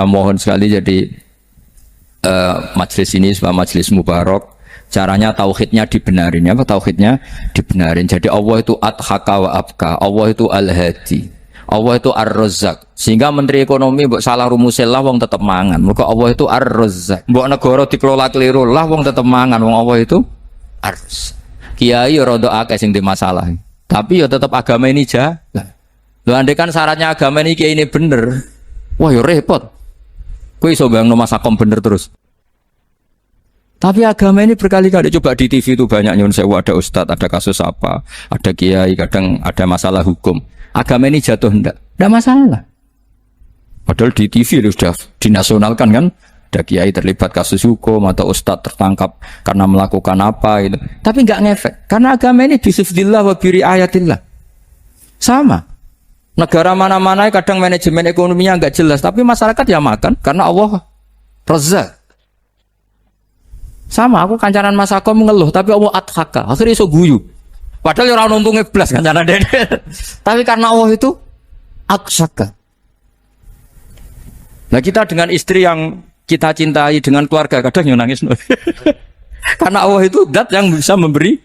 Saya mohon sekali jadi majelis ini sebuah majelis mubarak. Caranya tauhidnya dibenarin, apa tauhidnya dibenarin. Jadi Allah itu adhaka wa abka, Allah itu al-hadi, Allah itu ar-razzaq. Sehingga menteri ekonomi mbok salah rumusil lah wong tetep mangan. Mergo Allah itu ar-razzaq. Mbok negara dikelola keliru lah wong tetep mangan, wong Allah itu ar-razzaq. Kiai rada akeh sing di masalah. Tapi ya tetep agama ini jalan. Lho andai kan syaratnya agama ini kiai ini bener. Wah ya repot. Kowe iso bayangno masakom bener terus. Tapi agama ini berkali-kali coba di TV itu banyak nyun sewu, ada ustadz, ada kasus apa, ada kiai, kadang ada masalah hukum. Agama ini jatuh enggak masalah. Padahal di TV itu sudah dinasionalkan kan, ada kiai terlibat kasus hukum atau ustadz tertangkap karena melakukan apa itu. Tapi enggak ngefek, karena agama ini bisifdillah wa biri ayatillah. Sama. Negara mana-mana kadang manajemen ekonominya enggak jelas, tapi masyarakat ya makan karena Allah Razzaq. Sama, aku kancanan masakom mengeluh, tapi Allah adhaka, akhirnya iso guyu. Padahal orang untungnya belas kancanan dene. Tapi karena Allah itu adhaka. Nah kita dengan istri yang kita cintai, dengan keluarga kadang yang nangis. Karena Allah itu zat yang bisa memberi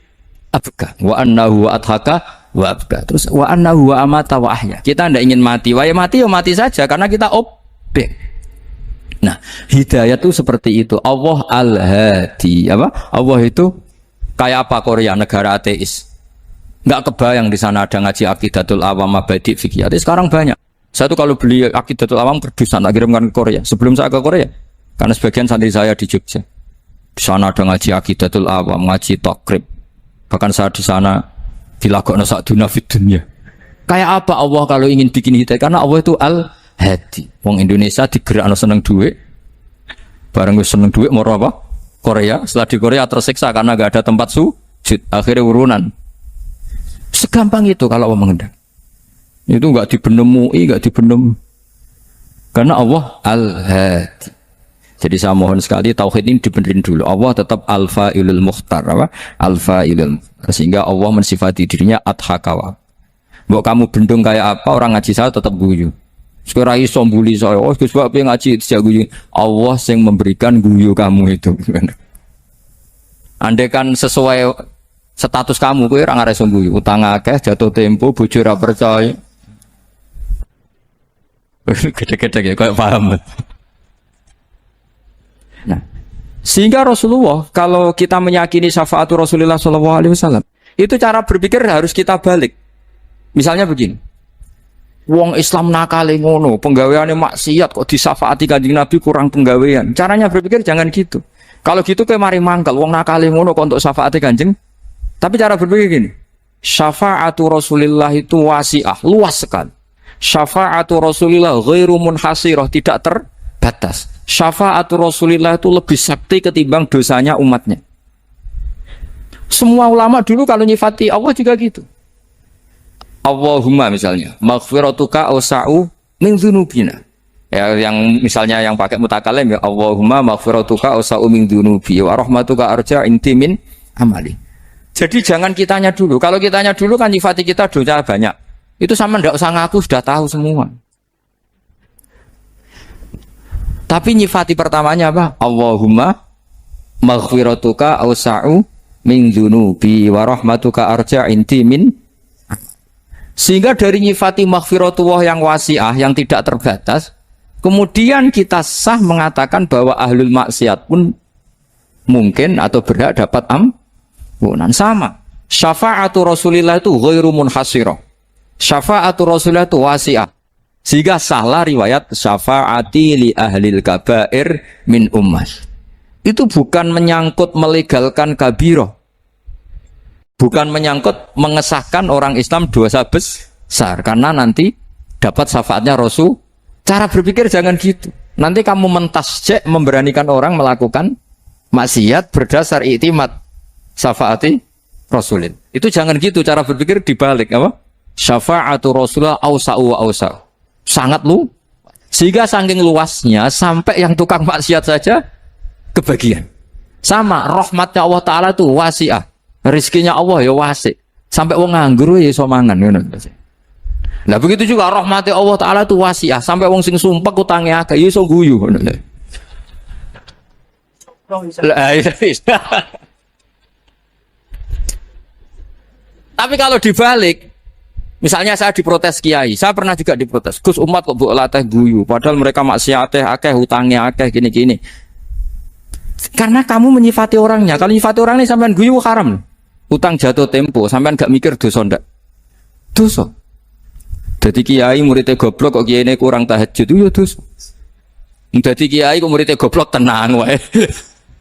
abka. Wa annahu adhaka wa abka. Terus wa annahu wa amata wa ahya. Kita tidak ingin mati, wa ya mati saja karena kita objek. Nah, hidayah itu seperti itu. Allah al-hadi, apa? Allah itu kayak apa Korea, negara ateis. Enggak kebayang di sana ada ngaji Aqidatul Awam, Mabadi' Fikih. Sekarang banyak. Saya tuh kalau beli Aqidatul Awam kerdusan tak kirimkan ke Korea. Sebelum saya ke Korea, karena sebagian santri saya di Jogja. Di sana ada ngaji Aqidatul Awam, ngaji Takrib. Bahkan saya di sana dilakokno sakduna fid dunya. Kayak apa Allah kalau ingin bikin hidayah? Karena Allah itu al-hadi. Wong Indonesia digerakno seneng duit. Bareng wis seneng duit moro apa? Korea. Setelah di Korea tersiksa karena enggak ada tempat sujud. Akhirnya urunan. Segampang itu kalau Allah mengendaki. Itu enggak dibenem MUI, enggak dibenem. Karena Allah al-hadi. Jadi saya mohon sekali tauhid ini dibenerin dulu. Allah tetap al-fa'ilul mukhtar, apa? Al-fa'ilul mukhtar. Sehingga Allah mensifati dirinya adhakawa. Mbok kamu bendung kayak apa, orang ngaji saya tetap guyu. Sekarang iso mbuli saya, oh Gus Bapak ngaji tidak guyu. Allah yang memberikan guyu kamu itu. Andai kan sesuai status kamu, kowe ora ngarep guyu. Utang akeh, jatuh tempo, bojo ora percaya. Gede-gede ya, kayak paham. Nah, sehingga Rasulullah kalau kita meyakini syafaatu Rasulullah SAW, itu cara berpikir harus kita balik. Misalnya begini. Wong Islam nakale ngono, penggaweane maksiat kok disyafaati Kanjeng Nabi kurang penggawean. Caranya berpikir jangan gitu. Kalau gitu kowe mari mangkel wong nakale ngono kok untuk syafaati Kanjeng. Tapi cara berpikir gini. Syafaatu Rasulillah itu wasi'ah, luas sekali. Syafaatu Rasulillah ghairu munhasirah, tidak terbatas. Syafaatu Rasulillah itu lebih sakti ketimbang dosanya umatnya. Semua ulama dulu kalau nyifati Allah juga gitu. Allahumma misalnya, maghfiratuka awsa'u min dzunubina. Ya, yang misalnya yang pakai mutakalim ya Allahumma maghfiratuka awsa'u min dzunubi wa rahmatuka arja inti min amali. Jadi jangan kitanya dulu. Kalau kitanya dulu kan nyifati kita dosa banyak. Itu sama ndak usah ngaku sudah tahu semua. Tapi nyifati pertamanya apa? Allahumma maghfiratuka awsa'u min dzunubi wa rahmatuka arja inti min. Sehingga dari nyifati maghfiratullah yang wasi'ah, yang tidak terbatas, kemudian kita sah mengatakan bahwa ahlul maksiat pun mungkin atau berhak dapat ampunan. Sama. Syafa'atu Rasulillah itu ghairu munhasirah. Syafa'atu Rasulillah itu wasi'ah. Sehingga sahlah riwayat syafa'ati li ahlil kabair min ummah. Itu bukan menyangkut melegalkan kabirah. Bukan menyangkut mengesahkan orang Islam dosa besar karena nanti dapat syafaatnya Rasul. Cara berpikir jangan gitu. Nanti kamu mentasjek memberanikan orang melakukan maksiat berdasar iktimat syafaati Rasulin. Itu jangan gitu cara berpikir dibalik apa? Syafa'atu Rasulullah awsa'u wa awsa'u. Sangat lu. Sehingga saking luasnya sampai yang tukang maksiat saja kebagian. Sama rahmatnya Allah Ta'ala itu wasi'ah. Rizkinya Allah ya wasik. Sampai wong nganggur ya iso mangan ngono. Nah begitu juga rahmati Allah Ta'ala itu wasiah. Sampai wong sing sumpah utangnya akeh iso guyu. Tapi kalau dibalik, misalnya saya diprotes kiai, saya pernah juga diprotes. Gus umat kok mbok latih guyu, padahal mereka maksiate akeh, hutangnya akeh gini-gini. Karena kamu menyifati orangnya. Kalau menyifati orangnya sampean guyu haram. Utang jatuh tempo, sampean gak mikir dosa ndak? Dosa. Jadi kiai muridnya goblok kok kiai ini kurang tahajud itu ya dosa. Jadi kiai kok muridnya goblok tenang wae.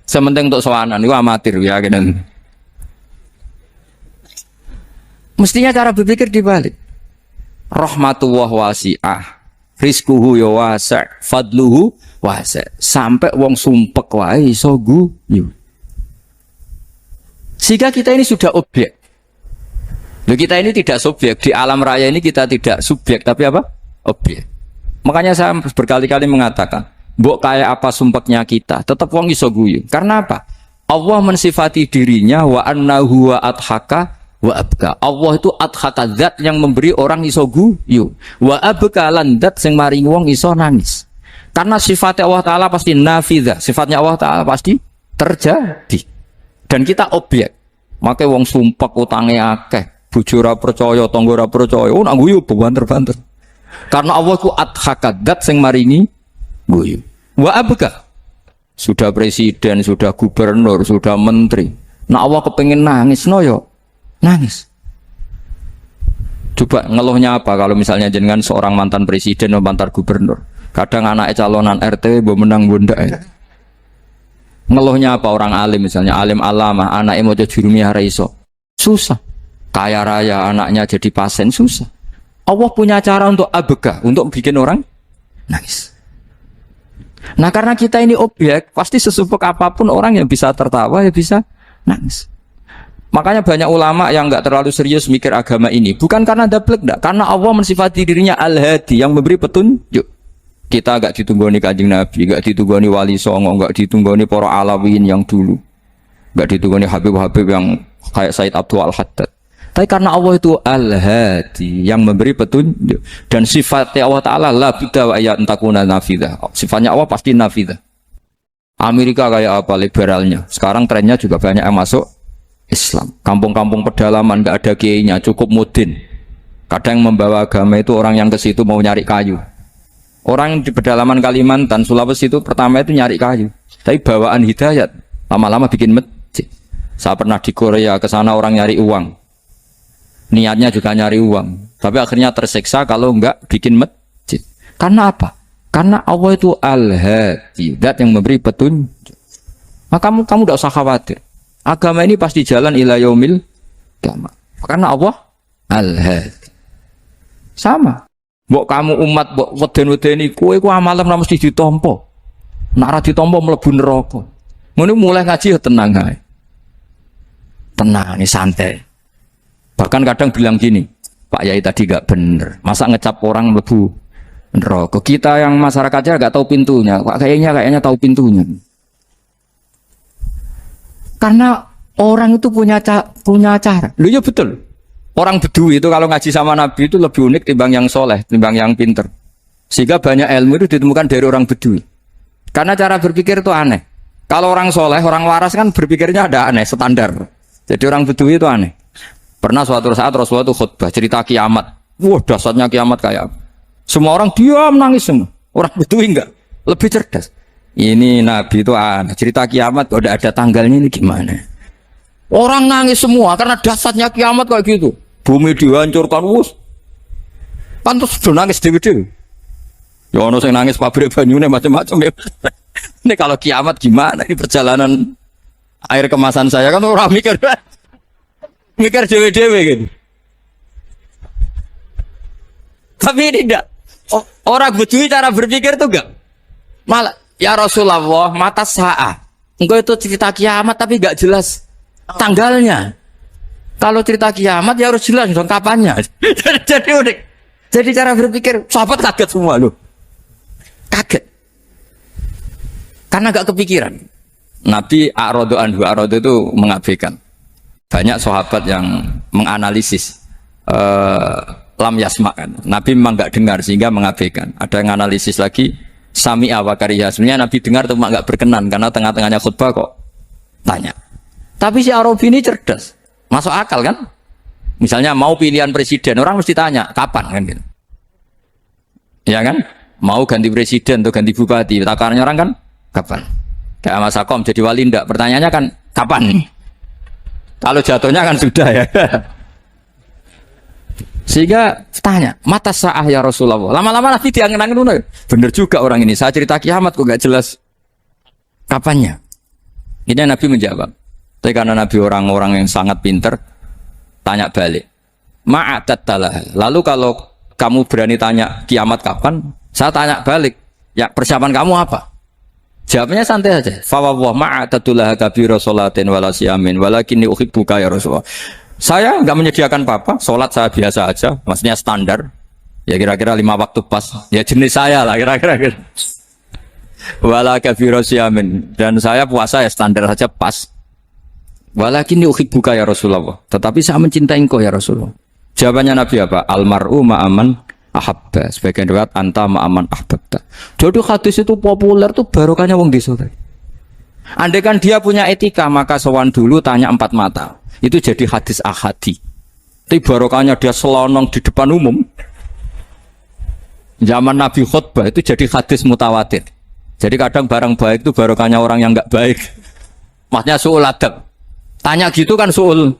Sementing untuk sowanan itu amatir ya kan. Mestinya cara berpikir dibalik. Rahmatullah wasi'ah, rizquhu ya wasi', fadluhu wasi'. Sampai wong sumpek wae iso guyu. Sehingga kita ini sudah objek. Loh, kita ini tidak subjek. Di alam raya ini kita tidak subjek, tapi apa? Objek. Makanya saya berkali-kali mengatakan, mbok kayak apa sumpeknya kita, tetap wong iso guyu. Karena apa? Allah mensifati dirinya wa annahu wa adhaka wa abka. Allah itu adhaka, zat yang memberi orang iso guyu. Wa abka lan zat sing maringi wong iso nangis. Karena sifatnya Allah Ta'ala pasti nafidzah. Sifatnya Allah Ta'ala pasti terjadi. Dan kita objek. Makanya wong sumpek utangnya akeh. Bojo ora percaya, tangga ora percaya. Oh nak guyu banter-banter. Karena Allah ku adhaka, zat sing maringi guyu. Wa abka. Sudah presiden, sudah gubernur, sudah menteri. Nak Allah kepengin nangis no yo nangis. Coba ngeluhnya apa kalau misalnya jenengan seorang mantan presiden atau mantan gubernur. Kadang anak calonan RT mbok menang bunda. Ngeluhnya apa orang alim misalnya, alim alama, anaknya mau jadi jurumiyah ra iso. Susah. Kaya raya anaknya jadi pasien, susah. Allah punya cara untuk abega, untuk bikin orang nangis. Nah karena kita ini objek, pasti sesupek apapun orang yang bisa tertawa, ya bisa nangis. Makanya banyak ulama yang nggak terlalu serius mikir agama ini, bukan karena dablek, enggak, karena Allah mensifati dirinya Al-Hadi, yang memberi petunjuk. Kita nggak ditunggoni Kanjeng Nabi, nggak ditunggoni Wali Songo, nggak ditunggoni para alawin yang dulu, nggak ditunggoni Habib-Habib yang kayak Said Abdul Al-Haddad. Tapi karena Allah itu Al-Hadi, yang memberi petunjuk, dan sifatnya Allah Ta'ala la bidda wa ayat entakuna nafidah. Sifatnya Allah pasti nafidah. Amerika kayak apa liberalnya, sekarang trennya juga banyak yang masuk Islam. Kampung-kampung pedalaman nggak ada kiainya, cukup mudin. Kadang membawa agama itu orang yang ke situ mau nyari kayu. Orang di pedalaman Kalimantan, Sulawesi itu pertama itu nyari kayu, tapi bawaan hidayat, lama-lama bikin masjid. Saya pernah di Korea, ke sana orang nyari uang. Niatnya juga nyari uang, tapi akhirnya tersiksa kalau enggak bikin masjid. Karena apa? Karena Allah itu Al-Hadi, zat yang memberi petunjuk. Maka kamu tidak usah khawatir. Agama ini pasti jalan ila yaumil qiyamah. Karena Allah Al-Hadi. Sama. Mbok kamu umat mbok weden-wedeni kowe ku amalan ora mesti ditampa. Nek ora ditampa mlebu neraka. Ngono mulai ngaji ya tenang ae. Tenang, ini santai. Bahkan kadang bilang gini, Pak Yai tadi gak bener, masa ngecap orang mlebu neraka. Kita yang masyarakatnya gak tahu pintunya, Pak kayaknya tahu pintunya. Karena orang itu punya cara. Loh ya betul. Orang Bedui itu kalau ngaji sama Nabi itu lebih unik timbang yang soleh, timbang yang pinter. Sehingga banyak ilmu itu ditemukan dari orang Bedui. Karena cara berpikir itu aneh. Kalau orang soleh, orang waras kan berpikirnya ada aneh, standar. Jadi orang Bedui itu aneh. Pernah suatu saat Rasulullah itu khutbah cerita kiamat. Wah, dahsyatnya kiamat kayak apa? Semua orang diam nangis semua. Orang Bedui enggak, lebih cerdas. Ini Nabi itu aneh. Cerita kiamat kalau ada tanggalnya ini gimana? Orang nangis semua karena dahsyatnya kiamat kayak gitu. Bumi dihancurkan, wus. Pantas sudah nangis dewe-dewe. Ya ono sing nangis pabrik banyune macam-macam ya. Ini kalau kiamat gimana? Ini perjalanan air kemasan saya kan orang mikir. Mikir dewe-dewe gitu. Tapi ini tidak. Orang Bedui cara berpikir tuh enggak. Malah ya Rasulullah mata saat. Engkau itu cerita kiamat tapi enggak jelas tanggalnya. Kalau cerita kiamat ya harus jelas dong kapannya. Jadi unik. Jadi cara berpikir sahabat kaget semua loh. Kaget. Karena enggak kepikiran. Nabi A'radu anhu, A'radu itu mengabaikan. Banyak sahabat yang menganalisis lam yasma kan. Nabi memang nggak dengar sehingga mengabaikan. Ada yang analisis lagi sami'a wa kariha. Sebenarnya Nabi dengar cuma nggak berkenan karena tengah-tengahnya khutbah kok tanya. Tapi si Arabi ini cerdas, masuk akal kan? Misalnya mau pilihan presiden, orang mesti tanya kapan kan gitu. Ya kan? Mau ganti presiden atau ganti bupati, takarannya orang kan kapan? Kayak Mas Akom jadi wali ndak? Pertanyaannya kan kapan? Kalau jatuhnya kan sudah ya. Sehingga tanya, mata sa'ah ya Rasulullah. Lama-lama Nabi diangen-angen, bener juga orang ini. Saya cerita kiamat kok gak jelas kapannya. Ini Nabi menjawab. Tapi karena Nabi orang-orang yang sangat pinter, tanya balik. Ma'atat talah. Lalu kalau kamu berani tanya kiamat kapan, saya tanya balik. Ya persiapan kamu apa? Jawabnya santai aja. Fa wallah ma'atatullah kabira sholatin wala siyamin walakinni uhibbuka ya Rasulullah. Saya enggak menyediakan apa-apa, salat saya biasa aja, maksudnya standar. Ya kira-kira 5 waktu pas. Ya jenis saya lah kira-kira. Wala kabira siyamin, dan saya puasa ya standar saja pas. Walakinni uhibbuka ya Rasulullah. Tetapi saya mencintai engkau ya Rasulullah. Jawabannya Nabi apa? Almar'u ma'aman ahabba. Sebagian riwayat anta ma'aman ahbabta. Jadi hadis itu populer tuh barokahnya wong desa. Andai kan dia punya etika, maka sowan dulu tanya 4 mata. Itu jadi hadis ahadi. Tapi barokahnya dia selonong di depan umum. Zaman Nabi khutbah itu jadi hadis mutawatir. Jadi kadang barang baik itu barokahnya orang yang enggak baik. Maksudnya su'ul adab. Tanya gitu kan su'ul.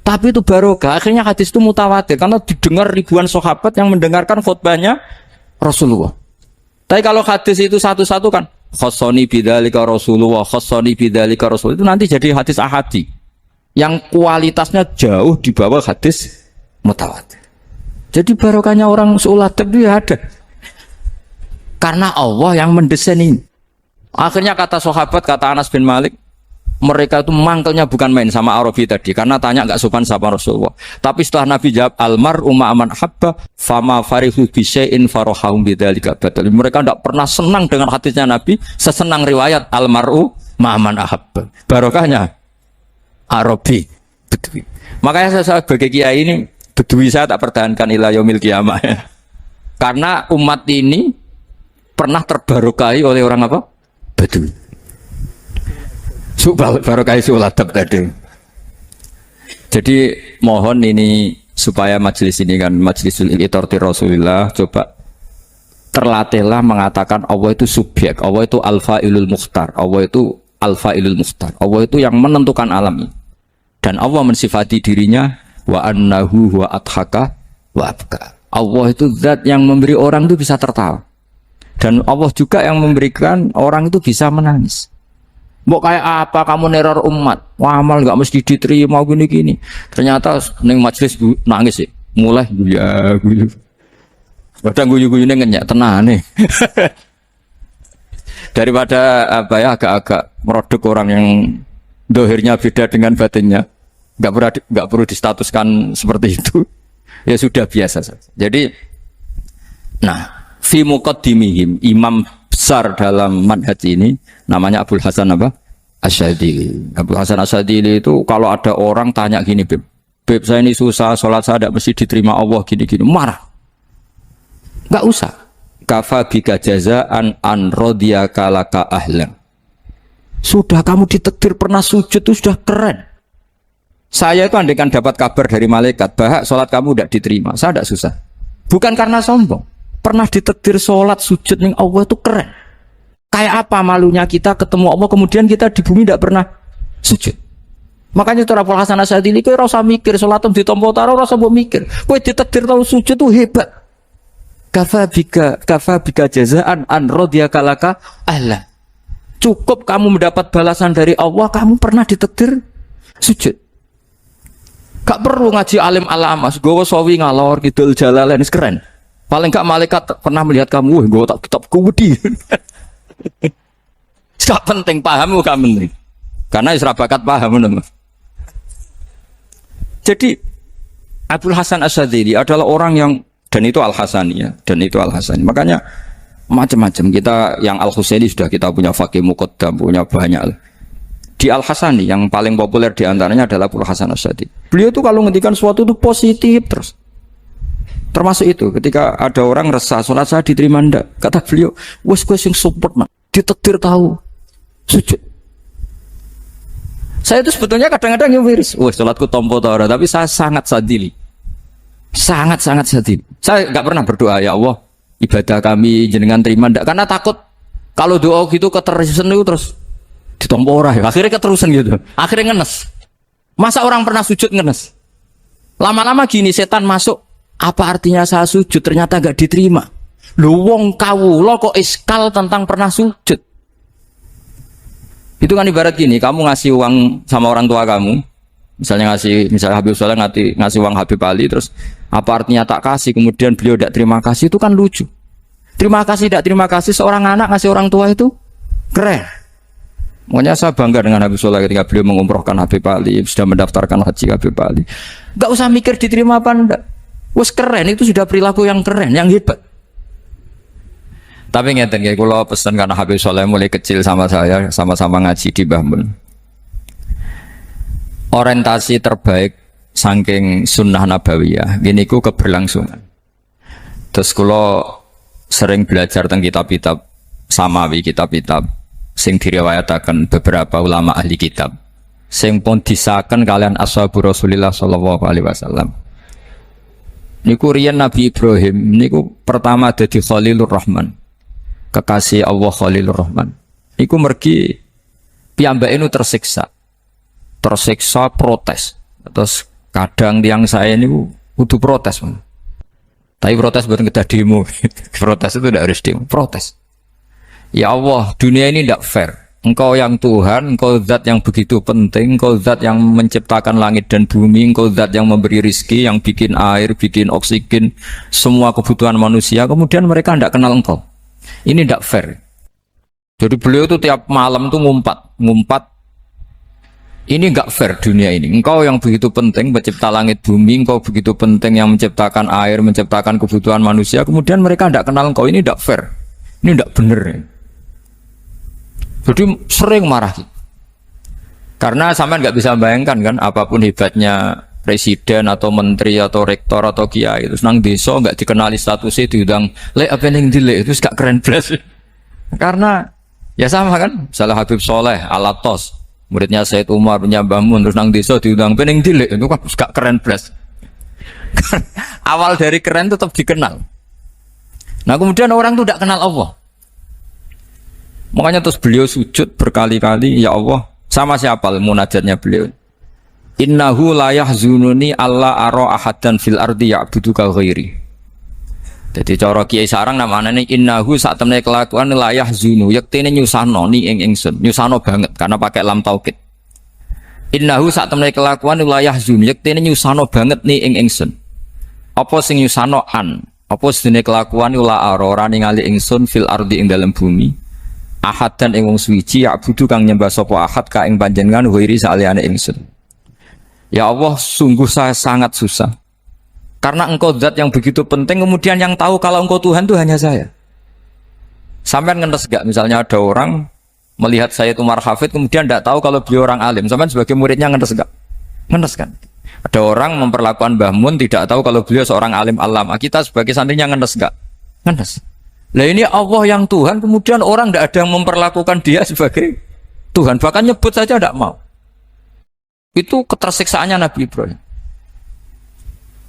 Tapi itu barokah, akhirnya hadis itu mutawatir karena didengar ribuan sahabat yang mendengarkan khutbahnya Rasulullah. Tapi kalau hadis itu satu-satu kan khassani bidzalika Rasulullah, khassani bidzalika Rasul, itu nanti jadi hadis ahadi yang kualitasnya jauh di bawah hadis mutawatir. Jadi barokahnya orang su'ul adab itu ya ada. Karena Allah yang mendesain ini. Akhirnya kata sahabat, kata Anas bin Malik, mereka itu mangkelnya bukan main sama Arabi tadi karena tanya enggak sopan sama Rasulullah. Tapi setelah Nabi jawab almar ma'aman habba fama farihu bi syai'in farahum bidzalika batal. Mereka enggak pernah senang dengan hadisnya Nabi sesenang riwayat almar'u ma'aman ahabba. Barokahnya Arabi Bedui. Makanya saya sebagai kiai ini Bedui saya tak pertahankan ila yaumil qiyamah. Karena umat ini pernah terbarokai oleh orang apa? Bedui. Barokah suladab tadi. Jadi mohon ini supaya majelis ini kan majlisul itorti Rasulillah, coba terlatihlah mengatakan Allah itu subjek, Allah itu al-fa'ilul mukhtar, Allah itu al-fa'ilul mukhtar, Allah itu yang menentukan alam ini. Dan Allah mensifati dirinya wa annahu wa adhaka wa abka. Allah itu zat yang memberi orang itu bisa tertawa. Dan Allah juga yang memberikan orang itu bisa menangis. Mau kayak apa kamu neror umat? Wah, amal nggak mesti diterima gini-gini. Ternyata neng majelis nangis sih. Mulai guyu. Padahal guyu-guyu ngenyak tenang nih. Daripada apa ya agak-agak merodok orang yang dohirnya beda dengan batinnya. Nggak perlu distatuskan seperti itu. Ya sudah biasa saja. Jadi, nah, fi muqaddimihim imam besar dalam manhaj ini namanya Abul Hasan apa? Asyadili. Abul Hasan Asyadili itu kalau ada orang tanya gini, Beb saya ini susah, sholat saya tidak mesti diterima Allah gini-gini, marah. Enggak usah. Kafa bika jazaan an radiyaka laka ahlan. Sudah kamu ditakdir pernah sujud itu sudah keren. Saya itu andaikan dapat kabar dari malaikat bahwa sholat kamu tidak diterima, saya tidak susah. Bukan karena sombong. Pernah ditakdir sholat sujud ning Allah itu keren. Kayak apa malunya kita ketemu Allah kemudian kita di bumi tidak pernah sujud. Makanya itu Abul Hasan Asyadili kowe ora usah mikir sholat ditampa taro ora usah mbok mikir. Kowe ditakdir tau sujud itu hebat. Kafa bika jazaan an radiyaka laka ahla. Cukup kamu mendapat balasan dari Allah kamu pernah ditakdir sujud. Gak perlu ngaji alim alamas, gowo sawi ngalor kidul jalalain keren. Paling gak malaikat pernah melihat kamu, gue tak kitab kudi. Gak penting paham kamu nih, karena isra bakat paham nama. Jadi Abul Hasan Asyadili adalah orang yang dan itu Al Hasani ya, dan itu Al Hasani. Makanya macam-macam kita yang Al Husaini sudah kita punya Faqih Muqaddam, punya banyak. Di Al Hasani yang paling populer diantaranya adalah Abul Hasan Asyadili. Beliau tuh kalau ngendikan sesuatu itu positif terus. Termasuk itu ketika ada orang resah sholat saya diterima ndak, kata beliau, wes gue sing support nak, ditetir tahu sujud. Saya itu sebetulnya kadang-kadang yang miris, wes sholatku tompo tora, tapi saya sangat sadili, sangat sadili. Saya nggak pernah berdoa ya Allah ibadah kami jenengan terima ndak, karena takut kalau doa gitu keterusan itu terus ditompo ora, akhirnya keterusan gitu, akhirnya ngenes. Masa orang pernah sujud ngenes? Lama-lama gini setan masuk. Apa artinya saya sujud ternyata gak diterima? Lu wong kawula kok iskal tentang pernah sujud. Itu kan ibarat gini, kamu ngasih uang sama orang tua kamu, misalnya Habib Soleh ngasih uang Habib Ali, terus apa artinya tak kasih, kemudian beliau tidak terima kasih, itu kan lucu. Terima kasih tidak terima kasih, seorang anak ngasih orang tua itu keren. Makanya saya bangga dengan Habib Soleh ketika beliau mengumrohkan Habib Ali, sudah mendaftarkan haji Habib Ali. Gak usah mikir diterima apa enggak. Wes keren, itu sudah perilaku yang keren, yang hebat. Tapi ngeten ya, kalau pesan karena Habib Soleh mulai kecil sama saya, sama-sama ngaji di Mbah Mun. Orientasi terbaik saking sunnah nabawiyah, gini ku keberlangsungan. Terus kalau sering belajar tentang kitab-kitab samawi, kitab-kitab sing diriwayataken beberapa ulama ahli kitab, sing pun disahkan kalian ashabu Rasulillah sallallahu alaihi wasallam. Niku riyen Nabi Ibrahim niku pertama dadi Khalilur Rahman. Kekasih Allah Khalilur Rahman. Niku mergi piyambake nu tersiksa. Tersiksa protes. Terus kadang tiang saya niku kudu protes. Tapi protes bukan kita demo. Protes itu tidak harus demo, protes. Ya Allah, dunia ini tidak fair. Engkau yang Tuhan, engkau zat yang begitu penting, engkau zat yang menciptakan langit dan bumi, engkau zat yang memberi rizki, yang bikin air, bikin oksigen, semua kebutuhan manusia, kemudian mereka tidak kenal engkau. Ini tidak fair. Jadi beliau itu tiap malam itu ngumpat. Ini enggak fair dunia ini. Engkau yang begitu penting mencipta langit bumi, engkau begitu penting yang menciptakan air, menciptakan kebutuhan manusia, kemudian mereka tidak kenal engkau. Ini tidak fair. Ini tidak benar. Jadi sering marah. Karena sampean nggak bisa bayangkan kan, apapun hebatnya presiden atau menteri atau rektor atau kiai, terus nang desa nggak dikenali statusnya, diundang lek apa yang dilek itu gak keren belas. Karena ya sama kan, misalnya Habib Soleh Alatos, muridnya Said Umar punya Mbah Mun, terus nang desa diundang pening dilek, itu kan gak keren belas. Awal dari keren tetap dikenal. Nah kemudian orang itu tidak kenal Allah. Makanya terus beliau sujud berkali-kali, ya Allah, sama siapa munajatnya beliau? Innahu la yahzununi alla ara ahadan fil ardi ya'buduka ghairi. Jadi cara kiai sarang namanya ini innahu saat temne kelakuan la yahzunu, yektene nyusano ni ing ingsun, nyusano banget karena pakai lam taukid. Innahu saat temne kelakuan la yahzunu, yektene nyusano banget ni ing ingsun. Apa sing nyusano an? Apa sedene kelakuan la ora ningali ingsun fil ardi ing dalam bumi. Ahad dan ing wong suci ya budu kang nyembah sapa ahad ka ing panjenengan wiri saliyane ingsun. Ya Allah, sungguh saya sangat susah. Karena engkau zat yang begitu penting, kemudian yang tahu kalau engkau Tuhan itu hanya saya. Sampai ngenes gak misalnya ada orang melihat saya itu Umar Hafid kemudian tidak tahu kalau beliau orang alim. Sampai sebagai muridnya ngenes gak? Ngenes kan? Ada orang memperlakukan Mbah Mun tidak tahu kalau beliau seorang alim alama. Kita sebagai santrinya ngenes gak? Ngenes. Lah ini Allah yang Tuhan, kemudian orang tidak ada yang memperlakukan dia sebagai Tuhan, bahkan nyebut saja tidak mau. Itu ketersiksaannya Nabi Ibrahim.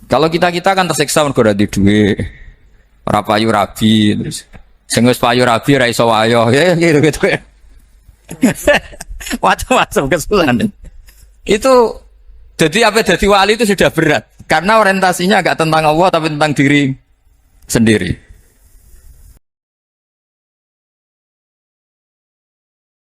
Kalau kita kan tersiksa mergo di duit, ora payu rabi, terus sing wis payu rabi ra iso wayo, ya gitu ya. Macam-macam kesulitan. Itu jadi apa jadi wali itu sudah berat, karena orientasinya agak tentang Allah tapi tentang diri sendiri.